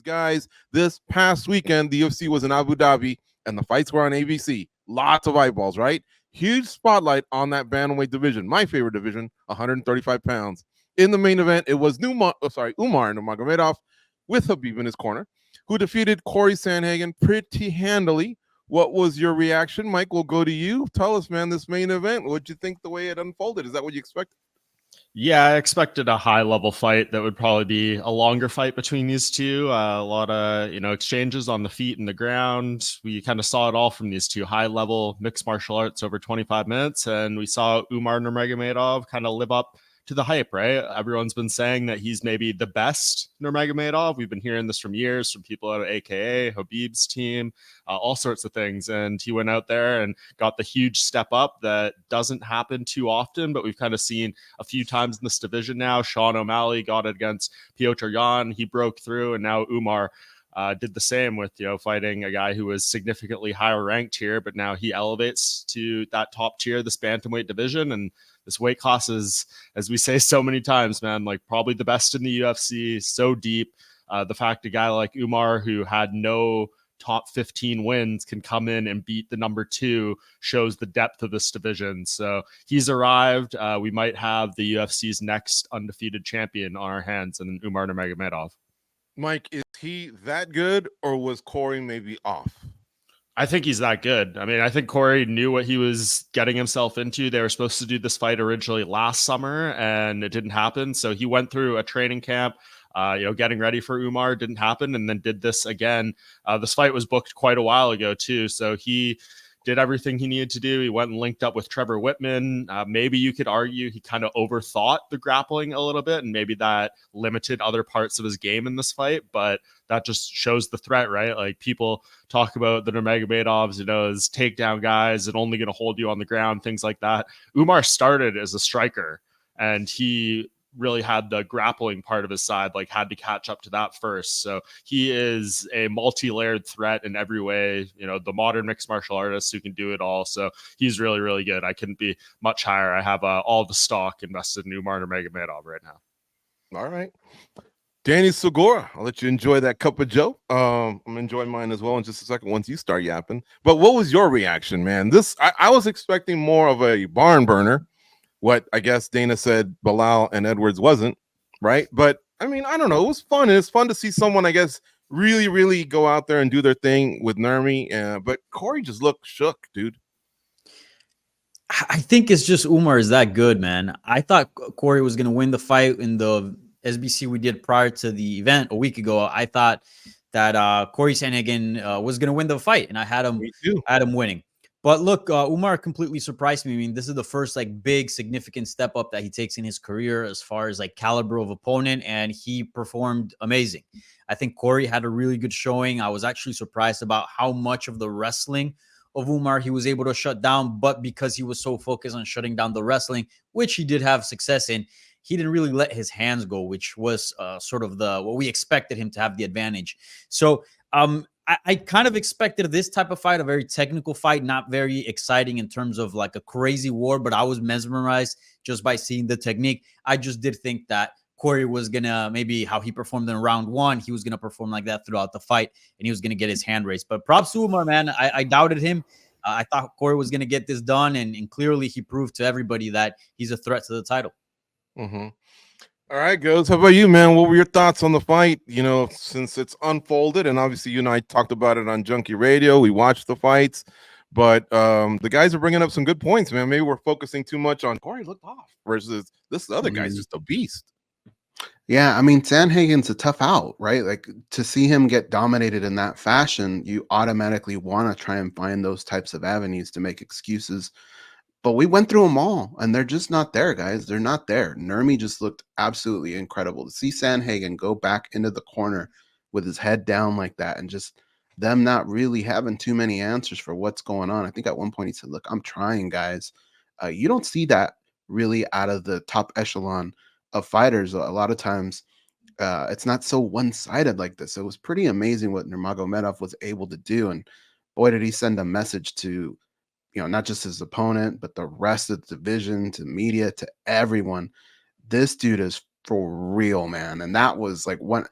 guys, this past weekend, the UFC was in Abu Dhabi and the fights were on ABC. Lots of eyeballs, right? Huge spotlight on that bantamweight division, my favorite division, 135 pounds. In the main event, it was Umar Nurmagomedov with Khabib in his corner, who defeated Cory Sandhagen pretty handily. What was your reaction? Mike, we'll go to you. Tell us, man, this main event, what'd you think the way it unfolded? Is that what you expected? Yeah, I expected a high-level fight that would probably be a longer fight between these two. A lot of, exchanges on the feet and the ground. We kind of saw it all from these two high-level mixed martial arts over 25 minutes, and we saw Umar Nurmagomedov kind of live up to the hype, right? Everyone's been saying that he's maybe the best Nurmagomedov. We've been hearing this from years from people at AKA, Khabib's team, all sorts of things. And he went out there and got the huge step up that doesn't happen too often, but we've kind of seen a few times in this division now. Sean O'Malley got it against Piotr Jan. He broke through, and now Umar did the same with, fighting a guy who was significantly higher ranked here, but now he elevates to that top tier, this bantamweight division. And this weight class is, as we say so many times, man, like probably the best in the UFC, so deep. The fact a guy like Umar, who had no top 15 wins, can come in and beat the number 2 shows the depth of this division. So he's arrived. We might have the UFC's next undefeated champion on our hands, and Umar Nurmagomedov. Mike, is he that good, or was Cory maybe off? I think he's that good. I mean, I think Cory knew what he was getting himself into. They were supposed to do this fight originally last summer, and it didn't happen. So he went through a training camp, getting ready for Umar. Didn't happen, and then did this again. This fight was booked quite a while ago, too. So he did everything he needed to do. He went and linked up with Trevor Whitman. Maybe you could argue he kind of overthought the grappling a little bit, and maybe that limited other parts of his game in this fight. But that just shows the threat, right? Like, people talk about the Nurmagomedovs, as takedown guys and only going to hold you on the ground, things like that. Umar started as a striker, and he really had the grappling part of his side, like had to catch up to that first. So he is a multi-layered threat in every way, the modern mixed martial artist who can do it all. So he's really, really good. I couldn't be much higher. I have all the stock invested in Umar Nurmagomedov right now. All right. Danny Segura, I'll let you enjoy that cup of joe. I'm enjoying mine as well in just a second once you start yapping. But what was your reaction, man? I was expecting more of a barn burner. What I guess Dana said Bilal and Edwards wasn't, right? But I mean, I don't know. It was fun. It's fun to see someone, I guess, really, really go out there and do their thing with Nurmi. But Cory just looked shook, dude. I think it's just Umar is that good, man. I thought Cory was going to win the fight in the SBC we did prior to the event a week ago. I thought that Cory Sandhagen was going to win the fight, and I had him winning. But look, Umar completely surprised me. I mean, this is the first big significant step up that he takes in his career as far as caliber of opponent, and he performed amazing. I think Cory had a really good showing. I was actually surprised about how much of the wrestling of Umar he was able to shut down, but because he was so focused on shutting down the wrestling, which he did have success in, he didn't really let his hands go, which was sort of what we expected him to have the advantage. So I kind of expected this type of fight, a very technical fight, not very exciting in terms of a crazy war, but I was mesmerized just by seeing the technique. I just did think that Cory was going to, maybe how he performed in round 1, he was going to perform like that throughout the fight, and he was going to get his hand raised. But props to Umar, man. I doubted him. I thought Cory was going to get this done, and clearly he proved to everybody that he's a threat to the title. Mm-hmm. All right, Goes. How about you, man? What were your thoughts on the fight? Since it's unfolded, and obviously you and I talked about it on Junkie Radio. We watched the fights, but the guys are bringing up some good points, man. Maybe we're focusing too much on Cory looked off versus this other guy's just a beast. Yeah, I mean, Sandhagen's a tough out, right? To see him get dominated in that fashion, you automatically want to try and find those types of avenues to make excuses. But we went through them all, and they're just not there, guys. They're not there. Nurmi just looked absolutely incredible. To see Sandhagen go back into the corner with his head down like that, and just them not really having too many answers for what's going on. I think at one point he said, look, I'm trying, guys. You don't see that really out of the top echelon of fighters. A lot of times it's not so one-sided like this. It was pretty amazing what Nurmagomedov was able to do. And boy, did he send a message to not just his opponent, but the rest of the division, to media, to everyone. This dude is for real, man. And that was like one,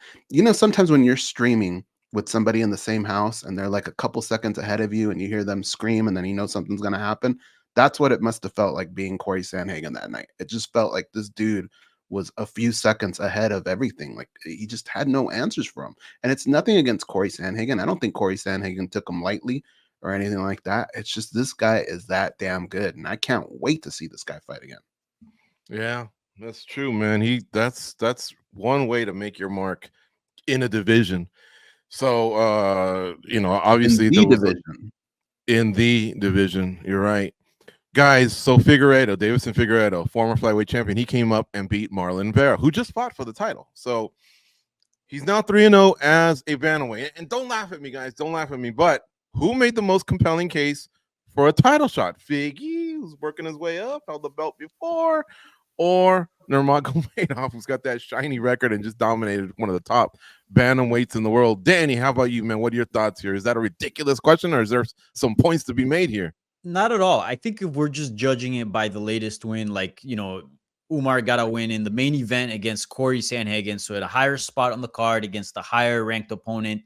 sometimes when you're streaming with somebody in the same house and they're like a couple seconds ahead of you and you hear them scream and then something's going to happen. That's what it must have felt like being Cory Sandhagen that night. It just felt like this dude was a few seconds ahead of everything. Like he just had no answers for him. And it's nothing against Cory Sandhagen. I don't think Cory Sandhagen took him lightly or anything like that. It's just this guy is that damn good. And I can't wait to see this guy fight again. Yeah, that's true, man. That's one way to make your mark in a division. So obviously In the division, you're right. Guys, so Deiveson Figueiredo, former flyweight champion, he came up and beat Marlon Vera, who just fought for the title. So he's now 3-0 as a bantamweight. And don't laugh at me, guys. Don't laugh at me. But who made the most compelling case for a title shot? Figgy, who's working his way up, held the belt before, or Nurmagomedov, who's got that shiny record and just dominated one of the top bantamweights in the world? Danny, how about you, man? What are your thoughts here? Is that a ridiculous question, or is there some points to be made here? Not at all. I think if we're just judging it by the latest win, like, Umar got a win in the main event against Cory Sandhagen, so at a higher spot on the card against a higher ranked opponent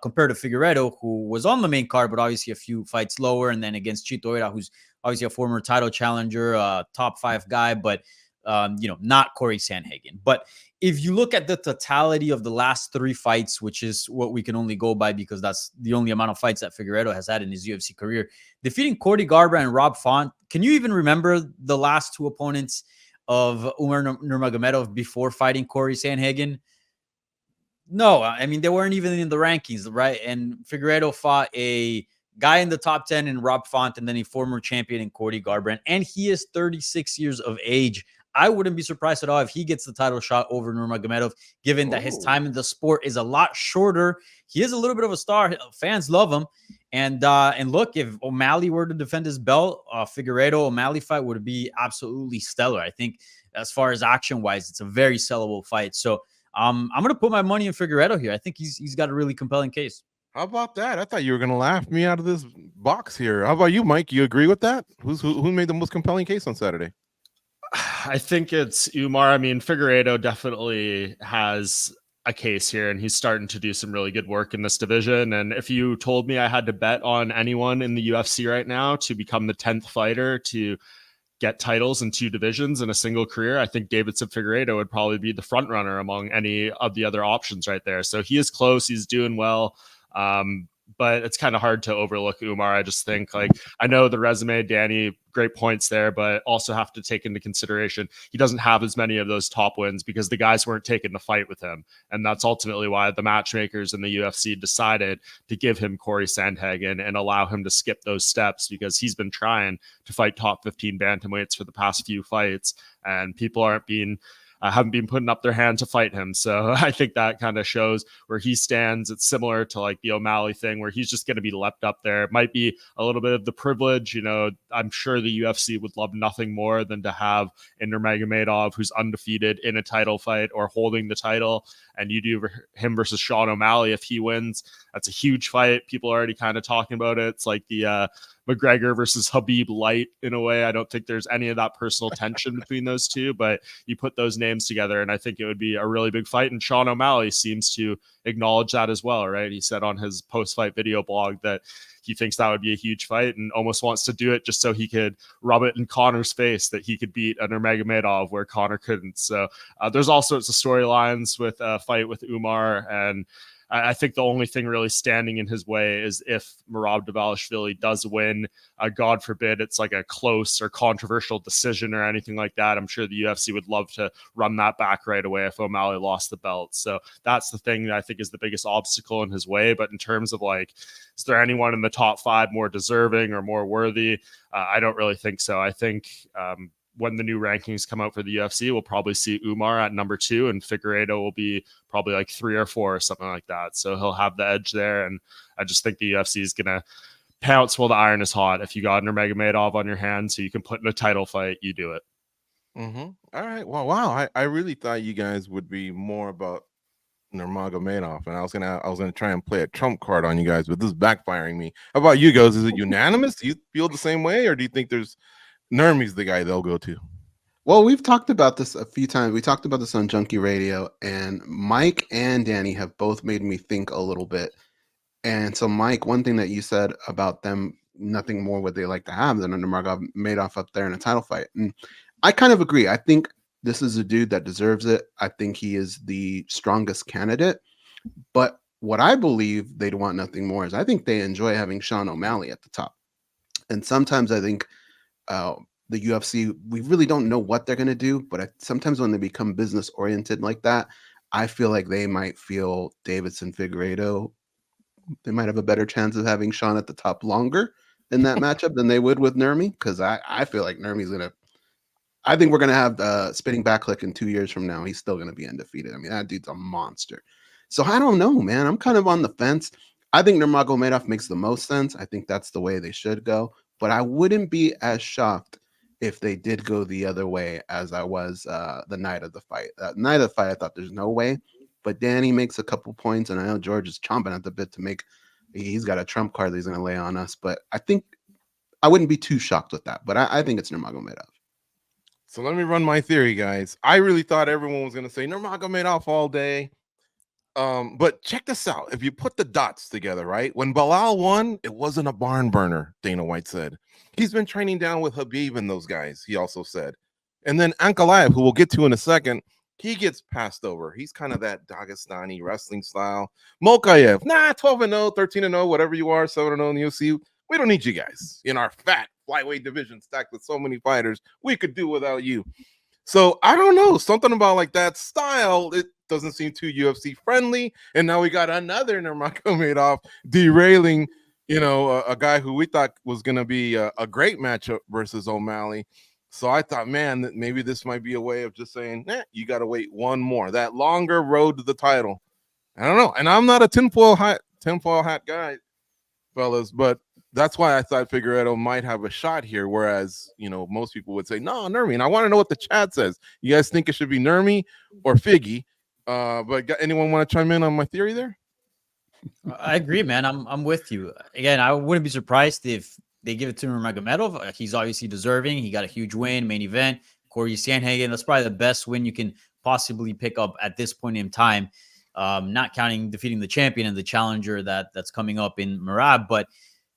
compared to Figueiredo, who was on the main card, but obviously a few fights lower, and then against Chito Vera, who's obviously a former title challenger, top 5 guy, but not Cory Sandhagen. But if you look at the totality of the last 3 fights, which is what we can only go by because that's the only amount of fights that Figueiredo has had in his UFC career, defeating Cody Garbrandt and Rob Font. Can you even remember the last 2 opponents of Umar Nurmagomedov before fighting Cory Sandhagen? No, I mean, they weren't even in the rankings, right? And Figueiredo fought a guy in the top 10 in Rob Font and then a former champion in Cody Garbrandt. And he is 36 years of age. I wouldn't be surprised at all if he gets the title shot over Nurmagomedov, given that his time in the sport is a lot shorter. He is a little bit of a star. Fans love him. And look, if O'Malley were to defend his belt, Figueiredo-O'Malley fight would be absolutely stellar. I think as far as action-wise, it's a very sellable fight. So I'm going to put my money in Figueiredo here. I think he's got a really compelling case. How about that? I thought you were going to laugh me out of this box here. How about you, Mike? You agree with that? Who made the most compelling case on Saturday? I think it's Umar. I mean, Figueiredo definitely has a case here, and he's starting to do some really good work in this division. And if you told me I had to bet on anyone in the UFC right now to become the 10th fighter to get titles in 2 divisions in a single career, I think Deiveson Figueiredo would probably be the front runner among any of the other options right there. So he is close. He's doing well. But it's kind of hard to overlook Umar. I just think, I know the resume, Danny, great points there, but also have to take into consideration he doesn't have as many of those top wins because the guys weren't taking the fight with him. And that's ultimately why the matchmakers in the UFC decided to give him Cory Sandhagen and allow him to skip those steps, because he's been trying to fight top 15 bantamweights for the past few fights, and people haven't been putting up their hand to fight him. So I think that kind of shows where he stands. It's similar to the O'Malley thing, where he's just going to be left up there. It might be a little bit of the privilege. I'm sure the UFC would love nothing more than to have Nurmagomedov, who's undefeated, in a title fight or holding the title. And you do him versus Sean O'Malley. If he wins, that's a huge fight. People are already kind of talking about it. It's like the McGregor versus Khabib light in a way. I don't think there's any of that personal tension between those two, but you put those names together and I think it would be a really big fight. And Sean O'Malley seems to acknowledge that as well, right? He said on his post-fight video blog that he thinks that would be a huge fight and almost wants to do it just so he could rub it in Conor's face that he could beat a Nurmagomedov where Conor couldn't. So there's all sorts of storylines with a fight with Umar, and I think the only thing really standing in his way is if Merab Dvalishvili does win, God forbid it's like a close or controversial decision or anything like that. I'm sure the UFC would love to run that back right away if O'Malley lost the belt. So that's the thing that I think is the biggest obstacle in his way. But in terms of is there anyone in the top 5 more deserving or more worthy? I don't really think so. I think when the new rankings come out for the UFC, we'll probably see Umar at number 2 and Figueiredo will be probably 3 or 4 or something like that. So he'll have the edge there. And I just think the UFC is going to pounce while the iron is hot. If you got Nurmagomedov on your hands so you can put in a title fight, you do it. Mm-hmm. All right. Well, wow. I really thought you guys would be more about Nurmagomedov, and I was gonna try and play a trump card on you guys, but this is backfiring me. How about you guys? Is it unanimous? Do you feel the same way, or do you think there's Nurmy's the guy they'll go to? Well, we've talked about this a few times. We talked about this on Junkie Radio, and Mike and Danny have both made me think a little bit. And so, Mike, one thing that you said about them, nothing more would they like to have than a Nurmagomedov up there in a title fight. And I kind of agree. I think this is a dude that deserves it. I think he is the strongest candidate. But what I believe they'd want nothing more is I think they enjoy having Sean O'Malley at the top. And sometimes I think the UFC, we really don't know what they're going to do. But sometimes when they become business oriented like that, I feel like they might feel Deiveson Figueiredo. They might have a better chance of having Sean at the top longer in that matchup than they would with Nurmi. Because I feel like Nurmi's going to. I think we're going to have Spinning Back Clique in 2 years from now. He's still going to be undefeated. I mean, that dude's a monster. So I don't know, man. I'm kind of on the fence. I think Nurmagomedov makes the most sense. I think that's the way they should go. But I wouldn't be as shocked if they did go the other way as I was the night of the fight. Night of the fight, I thought there's no way. But Danny makes a couple points, and I know George is chomping at the bit to make. He's got a trump card that he's going to lay on us. But I think I wouldn't be too shocked with that. But I think it's Nurmagomedov. So let me run my theory, guys. I really thought everyone was going to say Nurmagomedov all day. But check this out. If you put the dots together, right? When Bilal won, it wasn't a barn burner, Dana White said. He's been training down with Khabib and those guys, he also said. And then Ankalaev, who we'll get to in a second, he gets passed over. He's kind of that Dagestani wrestling style. Mokaev, 12-0, 13-0, whatever you are, 7-0 in the UFC. We don't need you guys in our fat flyweight division stacked with so many fighters. We could do without you. So I don't know, something about like that style, it doesn't seem too UFC friendly. And now we got another Nurmagomedov derailing, a guy who we thought was going to be a great matchup versus O'Malley. So I thought, man, that maybe this might be a way of just saying, you got to wait one more, that longer road to the title. I don't know. And I'm not a tinfoil hat guy, fellas, but that's why I thought Figueiredo might have a shot here. Whereas, most people would say, no, Nurmi. And I want to know what the chat says. You guys think it should be Nurmi or Figgy? But anyone want to chime in on my theory there? I agree, man. I'm with you. Again, I wouldn't be surprised if they give it to Nurmagomedov. He's obviously deserving. He got a huge win, main event. Cory Sandhagen. That's probably the best win you can possibly pick up at this point in time. Not counting defeating the champion and the challenger that's coming up in Merab. But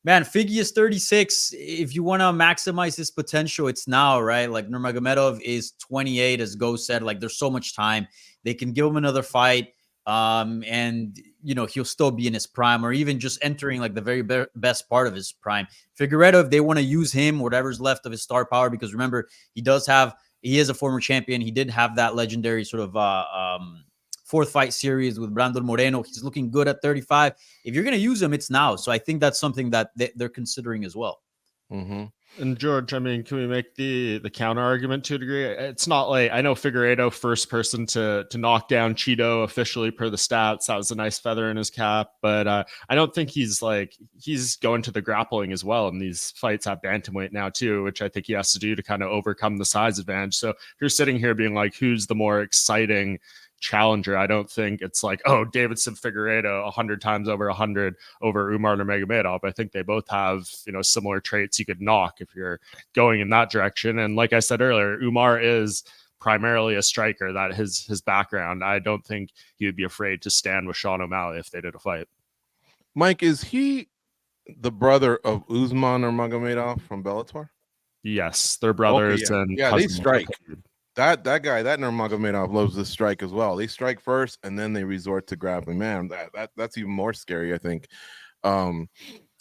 man, Figgy is 36. If you want to maximize his potential, it's now, right? Like Nurmagomedov is 28, as Go said. Like there's so much time. They can give him another fight. And he'll still be in his prime, or even just entering like the very best part of his prime. Figueiredo, if they want to use him, whatever's left of his star power, because remember, he is a former champion. He did have that legendary sort of fourth fight series with Brandon Moreno. He's looking good at 35. If you're going to use him, it's now. So I think that's something that they're considering as well. Mm-hmm. And George, I mean, can we make the counter argument to a degree? It's not like, I know Figueiredo, first person to knock down Cheeto officially per the stats. That was a nice feather in his cap. But I don't think he's going to the grappling as well. And these fights have bantamweight now too, which I think he has to do to kind of overcome the size advantage. So if you're sitting here being like, who's the more exciting challenger, I don't think it's like, Deiveson Figueiredo 100 times over 100 over Umar Nurmagomedov. I think they both have similar traits you could knock if you're going in that direction. And like I said earlier, Umar is primarily a striker. That his background. I don't think he would be afraid to stand with Sean O'Malley if they did a fight. Mike, is he the brother of Usman Nurmagomedov from Bellator? Yes, they're brothers. Okay, yeah. And they strike. That guy, that Nurmagomedov loves to strike as well. They strike first and then they resort to grappling. Man, that's even more scary, I think. All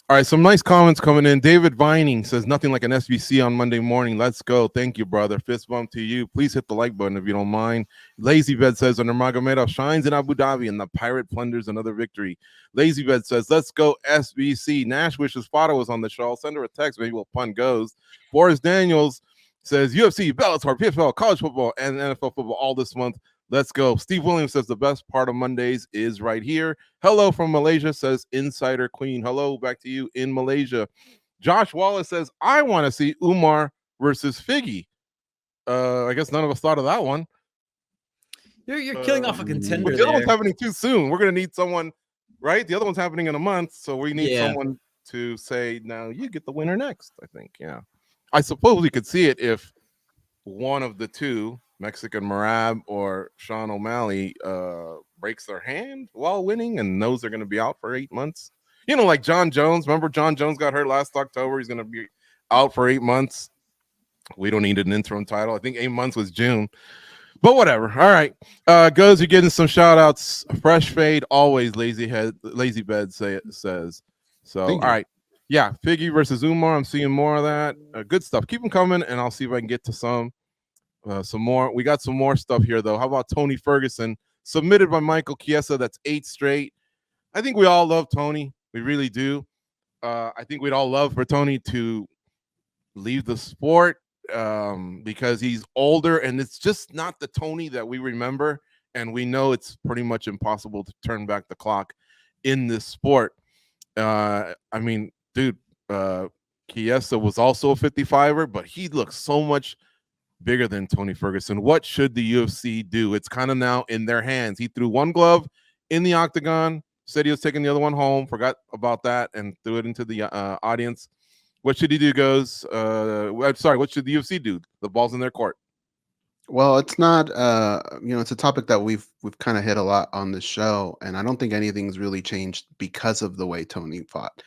right, some nice comments coming in. David Vining says nothing like an SBC on Monday morning. Let's go. Thank you, brother. Fist bump to you. Please hit the like button if you don't mind. Lazy Bed says Nurmagomedov shines in Abu Dhabi and the Pirate plunders another victory. Lazy Bed says, let's go SBC. Nash wishes Fada was on the show. I'll send her a text. Maybe we'll pun goes. Boris Daniels says UFC, Bellator, PFL, college football, and NFL football all this month. Let's go. Steve Williams says the best part of Mondays is right here. Hello from Malaysia, says Insider Queen. Hello, back to you in Malaysia. Josh Wallace says, I want to see Umar versus Figgy. I guess none of us thought of that one. You're killing off a contender. The other one's happening too soon. We're going to need someone, right? The other one's happening in a month, so we need someone to say, now you get the winner next, I think. Yeah. I suppose we could see it if one of the two, Mexican Marab or Sean O'Malley, breaks their hand while winning and knows they're going to be out for 8 months. You know, like John Jones. Remember, John Jones got hurt last October. He's going to be out for 8 months. We don't need an interim title. I think 8 months was June. But whatever. All right. Goes, you're getting some shout outs. Fresh fade, always lazy bed says. So, all right. Yeah. Figgy versus Umar. I'm seeing more of that. Good stuff. Keep them coming, and I'll see if I can get to some more. We got some more stuff here, though. How about Tony Ferguson? Submitted by Michael Chiesa. That's 8 straight. I think we all love Tony. We really do. I think we'd all love for Tony to leave the sport because he's older and it's just not the Tony that we remember, and we know it's pretty much impossible to turn back the clock in this sport. I mean, dude, Chiesa was also a 55er, but he looks so much bigger than Tony Ferguson. What should the UFC do? It's kind of now in their hands. He threw one glove in the octagon, said he was taking the other one home, forgot about that, and threw it into the audience. What should he do, Goes? What should the UFC do? The ball's in their court. Well, it's not it's a topic that we've kind of hit a lot on the show, and I don't think anything's really changed because of the way Tony fought.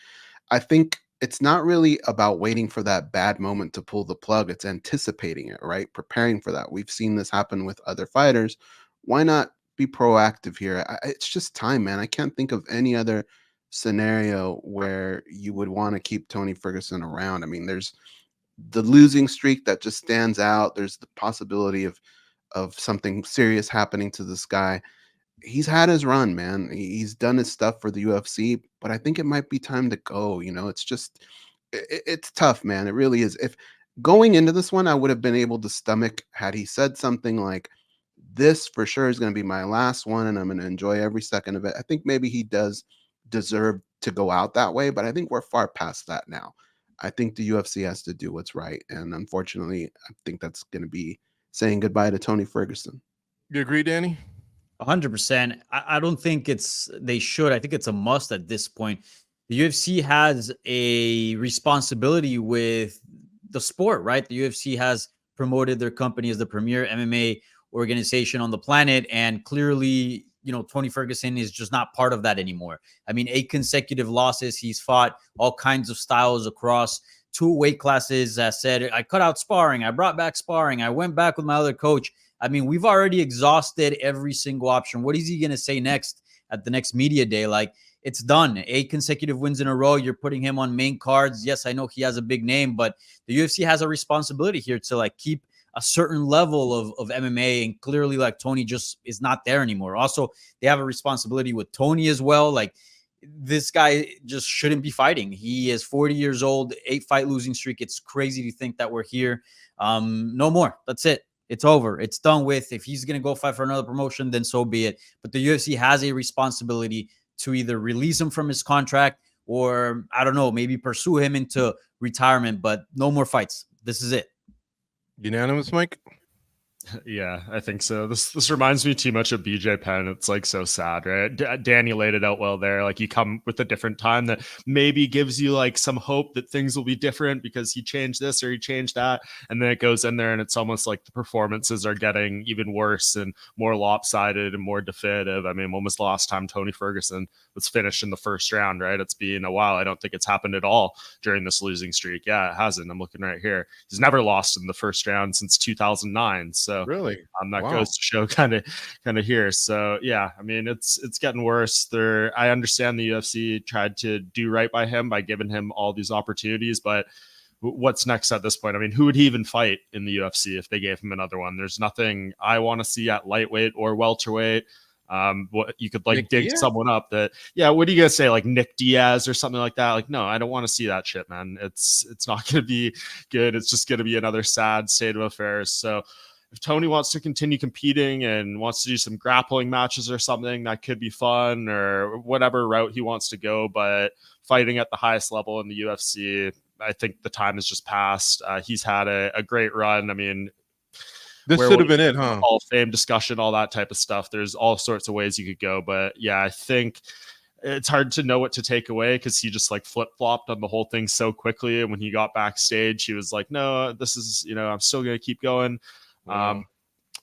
I think it's not really about waiting for that bad moment to pull the plug. It's anticipating it, right? Preparing for that. We've seen this happen with other fighters. Why not be proactive here? It's just time, man. I can't think of any other scenario where you would want to keep Tony Ferguson around. I mean, there's the losing streak that just stands out. There's the possibility of something serious happening to this guy. He's had his run, man. He's done his stuff for the UFC, but I think it might be time to go. It's just it's tough, man. It really is. If going into this one, I would have been able to stomach had he said something like, this for sure is going to be my last one and I'm going to enjoy every second of it. I think maybe he does deserve to go out that way, but I think we're far past that now. I think the UFC has to do what's right, and unfortunately, I think that's going to be saying goodbye to Tony Ferguson. You agree, Danny? 100%. I don't think they should. I think it's a must at this point. The UFC has a responsibility with the sport, right? The UFC has promoted their company as the premier MMA organization on the planet, and clearly, Tony Ferguson is just not part of that anymore. I mean, 8 consecutive losses. He's fought all kinds of styles across 2 weight classes. Said, I cut out sparring. I brought back sparring. I went back with my other coach. I mean, we've already exhausted every single option. What is he going to say next at the next media day? Like, it's done. 8 consecutive wins in a row. You're putting him on main cards. Yes, I know he has a big name, but the UFC has a responsibility here to keep a certain level of MMA, and clearly Tony just is not there anymore. Also, they have a responsibility with Tony as well. This guy just shouldn't be fighting. He is 40 years old, 8-fight losing streak. It's crazy to think that we're here. No more. That's it. It's over. It's done with. If he's going to go fight for another promotion, then so be it. But the UFC has a responsibility to either release him from his contract or, I don't know, maybe pursue him into retirement, but no more fights. This is it. Unanimous, Mike? Yeah, I think so. This reminds me too much of BJ Penn. It's so sad, right? Danny laid it out well there. You come with a different time that maybe gives you some hope that things will be different because he changed this or he changed that, and then it goes in there and it's almost like the performances are getting even worse and more lopsided and more definitive. I mean, when was the last time Tony Ferguson was finished in the first round, right? It's been a while. I don't think it's happened at all during this losing streak. Yeah, it hasn't. I'm looking right here. He's never lost in the first round since 2009. So really, that goes to show kind of here. So yeah, I mean, it's getting worse. I understand the UFC tried to do right by him by giving him all these opportunities, but what's next at this point? I mean, who would he even fight in the UFC if they gave him another one? There's nothing I want to see at lightweight or welterweight. What you could Nick dig Diaz? Someone up that, yeah, what are you gonna say, Nick Diaz or something like that? No, I don't want to see that shit, man. It's not gonna be good. It's just gonna be another sad state of affairs. So if Tony wants to continue competing and wants to do some grappling matches or something, that could be fun, or whatever route he wants to go. But fighting at the highest level in the UFC, I think the time has just passed. He's had a great run. I mean, this should have been it, huh? Hall of Fame discussion, all that type of stuff. There's all sorts of ways you could go. But yeah, I think it's hard to know what to take away because he just like flip-flopped on the whole thing so quickly. And when he got backstage, he was like, no, this is, I'm still going to keep going. Wow.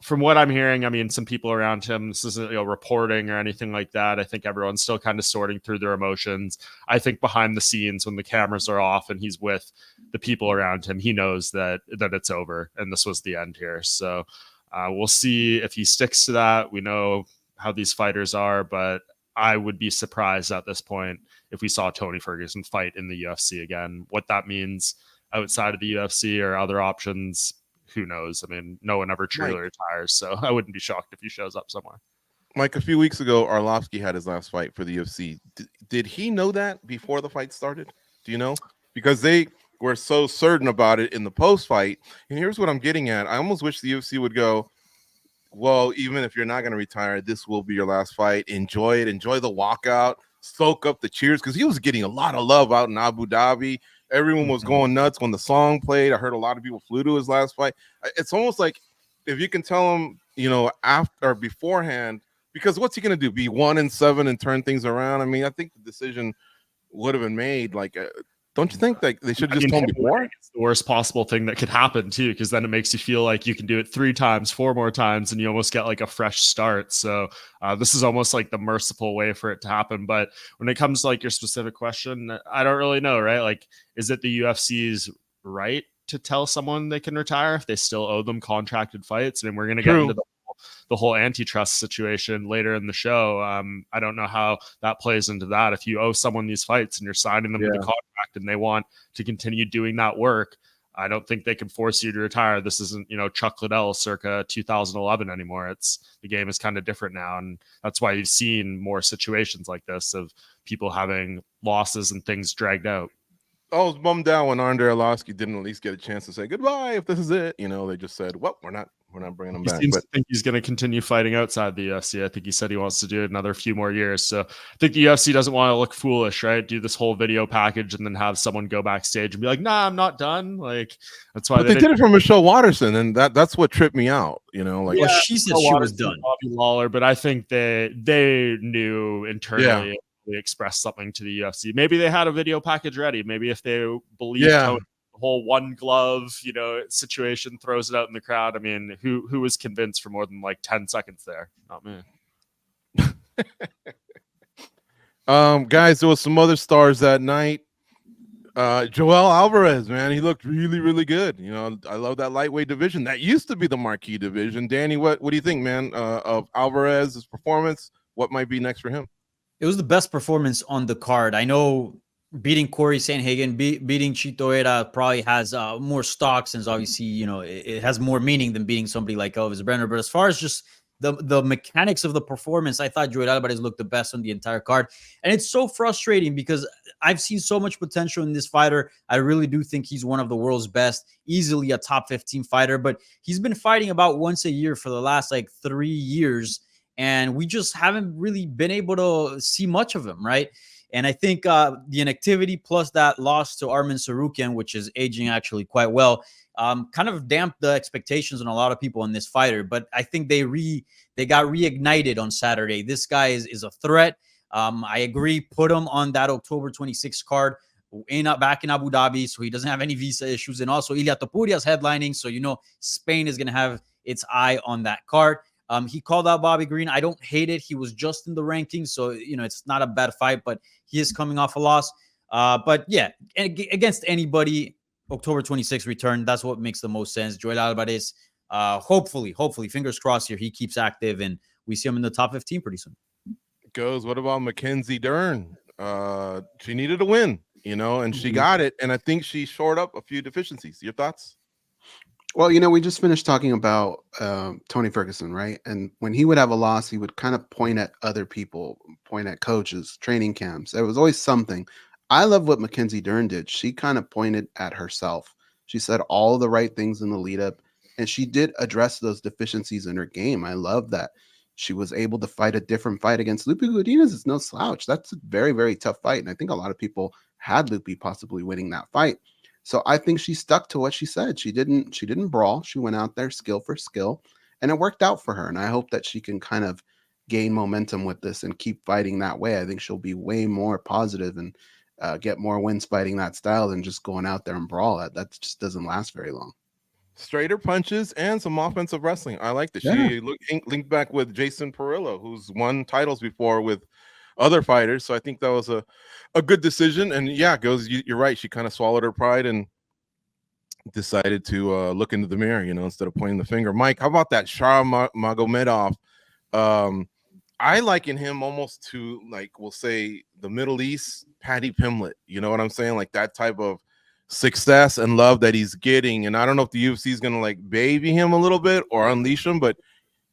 From what I'm hearing, I mean, some people around him, this isn't reporting or anything like that. I think everyone's still kind of sorting through their emotions. I think behind the scenes, when the cameras are off and he's with the people around him, he knows that it's over and this was the end here. So we'll see if he sticks to that. We know how these fighters are, but I would be surprised at this point if we saw Tony Ferguson fight in the UFC again. What that means outside of the UFC or other options, who knows? I mean, no one ever truly retires, so I wouldn't be shocked if he shows up somewhere. Mike, a few weeks ago, Arlovsky had his last fight for the UFC. Did he know that before the fight started? Do you know? Because they were so certain about it in the post-fight. And here's what I'm getting at. I almost wish the UFC would go, well, even if you're not going to retire, this will be your last fight. Enjoy it. Enjoy the walkout. Soak up the cheers, because he was getting a lot of love out in Abu Dhabi. Everyone was going nuts when the song played. I heard a lot of people flew to his last fight. It's almost like if you can tell him, after or beforehand, because what's he going to do? Be 1-7 and turn things around? I mean, I think the decision would have been made. Like, don't you think that they should have just told him before? It's the worst possible thing that could happen too, because then it makes you feel like you can do it 3 times, 4 more times, and you almost get like a fresh start. So this is almost like the merciful way for it to happen. But when it comes to like your specific question, I don't really know, right? Like, is it the UFC's right to tell someone they can retire if they still owe them contracted fights? I mean, we're going to get into the whole antitrust situation later in the show. I don't know how that plays into that. If you owe someone these fights and you're signing them to the contract and they want to continue doing that work, I don't think they can force you to retire. This isn't, Chuck Liddell circa 2011 anymore. The game is kind of different now. And that's why you've seen more situations like this of people having losses and things dragged out. I was bummed out when Andre Arlovsky didn't at least get a chance to say goodbye if this is it. They just said, well, we're not bringing him back. But I think he's going to continue fighting outside the UFC. I think he said he wants to do it another few more years. So I think the UFC doesn't want to look foolish, right? Do this whole video package and then have someone go backstage and be like, nah, I'm not done. Like, that's why they did it for Michelle Watterson, and that's what tripped me out. She said she was done. Bobby Lawler, but I think they knew internally. They expressed something to the UFC. Maybe they had a video package ready. Maybe if they believe Tony, the whole one glove, situation, throws it out in the crowd. I mean, who was convinced for more than like 10 seconds there? Not me. Guys, there was some other stars that night. Joel Alvarez, man, he looked really, really good. I love that lightweight division. That used to be the marquee division. Danny, what do you think, man, of Alvarez's performance? What might be next for him? It was the best performance on the card. I know beating Cory Sandhagen, beating Chito Vera probably has more stock, since obviously, it has more meaning than beating somebody like Elvis Brenner. But as far as just the mechanics of the performance, I thought Joel Alvarez looked the best on the entire card. And it's so frustrating because I've seen so much potential in this fighter. I really do think he's one of the world's best, easily a top 15 fighter. But he's been fighting about once a year for the last 3 years. And we just haven't really been able to see much of him, right? And I think the inactivity plus that loss to Arman Sarukian, which is aging actually quite well, kind of damped the expectations on a lot of people in this fighter. But I think they got reignited on Saturday. This guy is a threat. I agree. Put him on that October 26th card back in Abu Dhabi, so he doesn't have any visa issues. And also Ilia Topuria's headlining, so Spain is going to have its eye on that card. He called out Bobby Green. I don't hate it. He was just in the rankings, so it's not a bad fight, but he is coming off a loss. But yeah, against anybody, October 26th return, that's what makes the most sense. Joel Alvarez, hopefully, fingers crossed here, he keeps active and we see him in the top 15 pretty soon. What about Mackenzie Dern? She needed a win, and she got it. And I think she shored up a few deficiencies. Your thoughts? Well, we just finished talking about Tony Ferguson, right? And when he would have a loss, he would kind of point at other people, point at coaches, training camps. There was always something. I love what Mackenzie Dern did. She kind of pointed at herself. She said all the right things in the lead up, and she did address those deficiencies in her game. I love that. She was able to fight a different fight against Lupi Godinez. It's no slouch. That's a very, very tough fight. And I think a lot of people had Lupi possibly winning that fight. So I think she stuck to what she said. She didn't brawl. She went out there skill for skill, and it worked out for her. And I hope that she can kind of gain momentum with this and keep fighting that way, I think she'll be way more positive and get more wins fighting that style than just going out there and brawl. That just doesn't last very long. Straighter punches and some offensive wrestling. I like that. Yeah. She linked back with Jason Perillo, who's won titles before with other fighters. So I think that was a good decision. And yeah, you're right. She kind of swallowed her pride and decided to look into the mirror, instead of pointing the finger. Mike, how about that Nurmagomedov? I liken him almost to, like, we'll say the Middle East Paddy Pimblett. You know what I'm saying? Like that type of success and love that he's getting. And I don't know if the UFC is going to like baby him a little bit or unleash him, but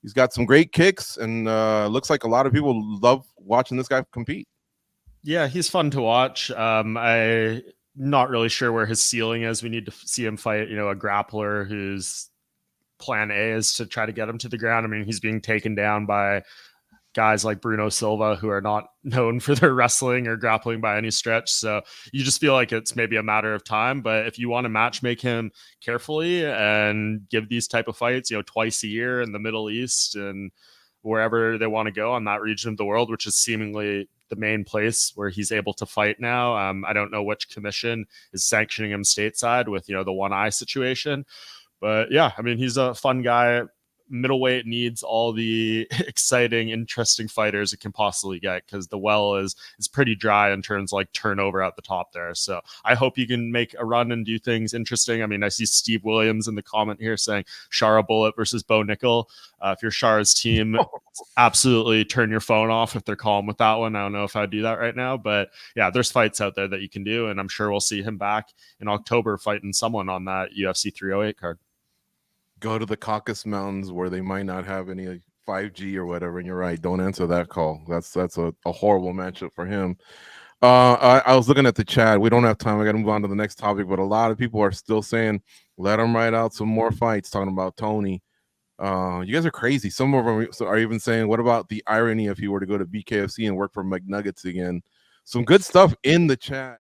he's got some great kicks and looks like a lot of people love watching this guy compete. Yeah, he's fun to watch. I'm not really sure where his ceiling is. We need to see him fight, a grappler whose plan A is to try to get him to the ground. I mean, he's being taken down by guys like Bruno Silva, who are not known for their wrestling or grappling by any stretch. So you just feel like it's maybe a matter of time. But if you want to match make him carefully and give these type of fights, twice a year in the Middle East and wherever they want to go on that region of the world, which is seemingly the main place where he's able to fight now. I don't know which commission is sanctioning him stateside with, the one eye situation. But yeah, I mean, he's a fun guy. Middleweight needs all the exciting, interesting fighters it can possibly get, because the well is pretty dry in terms of like turnover at the top there. So I hope you can make a run and do things interesting. I mean, I see Steve Williams in the comment here saying Shara Bullet versus Bo Nickel. If you're Shara's team, absolutely turn your phone off if they're calling with that one. I don't know if I'd do that right now, but yeah, there's fights out there that you can do, and I'm sure we'll see him back in October fighting someone on that UFC 308 card. Go to the Caucasus Mountains where they might not have any 5G or whatever. And you're right. Don't answer that call. That's a horrible matchup for him. I was looking at the chat. We don't have time. I got to move on to the next topic. But a lot of people are still saying, let him write out some more fights, talking about Tony. You guys are crazy. Some of them are even saying, what about the irony if he were to go to BKFC and work for McNuggets again? Some good stuff in the chat.